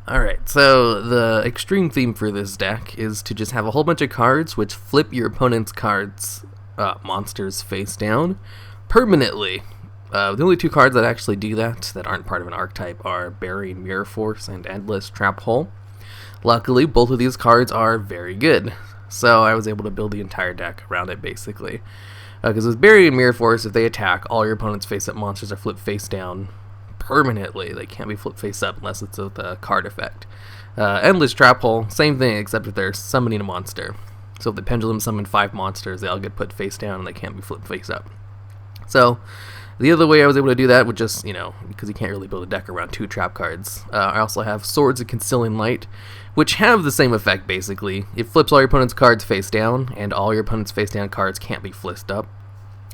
Alright, so the extreme theme for this deck is to just have a whole bunch of cards which flip your opponent's monsters face down permanently. The only two cards that actually do that aren't part of an archetype are Burying Mirror Force and Endless Trap Hole. Luckily, both of these cards are very good, so I was able to build the entire deck around it basically. Because with Burying Mirror Force, if they attack, all your opponent's face-up monsters are flipped face down permanently. They can't be flipped face up unless it's with a card effect. Endless Trap Hole, same thing except if they're summoning a monster. So if the Pendulum summon 5 monsters, they all get put face down and they can't be flipped face up. So the other way I was able to do that would just, because you can't really build a deck around 2 trap cards. I also have Swords of Concealing Light, which have the same effect basically. It flips all your opponent's cards face down, and all your opponent's face down cards can't be flipped up.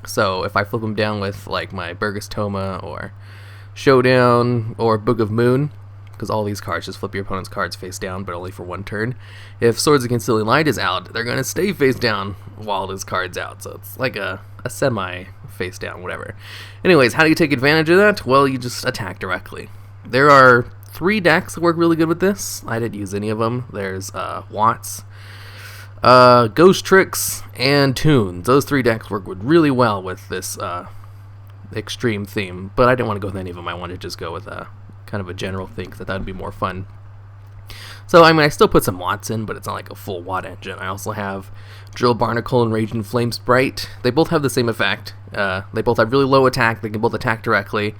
So if I flip them down with like my Burgess Toma or Showdown or Book of Moon, because all these cards just flip your opponent's cards face down, but only for 1 turn. If Swords of Concealing Light is out, they're going to stay face down while this card's out, so it's like a semi face down, whatever. Anyways, how do you take advantage of that? Well, you just attack directly. There are 3 decks that work really good with this. I didn't use any of them. There's Watts, Ghost Tricks, and Tunes. Those 3 decks work really well with this extreme theme, but I didn't want to go with any of them. I wanted to just go with a kind of a general thing because I thought it'd be more fun. So I still put some Watts in, but it's not like a full Watt engine. I also have Drill Barnacle and Raging Flame Sprite. They both have the same effect. They both have really low attack. They can both attack directly,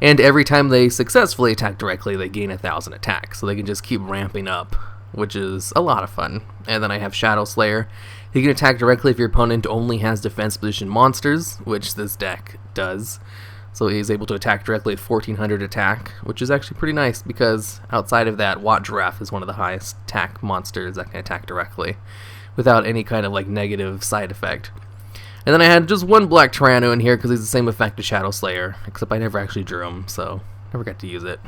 and every time they successfully attack directly, they gain 1,000 attack. So they can just keep ramping up, which is a lot of fun. And then I have Shadow Slayer. He can attack directly if your opponent only has defense position monsters, which this deck does. So he's able to attack directly at 1,400 attack, which is actually pretty nice because outside of that, Watt Giraffe is one of the highest attack monsters that can attack directly without any kind of like negative side effect. And then I had just 1 Black Tyranno in here because he's the same effect as Shadow Slayer, except I never actually drew him, so never got to use it.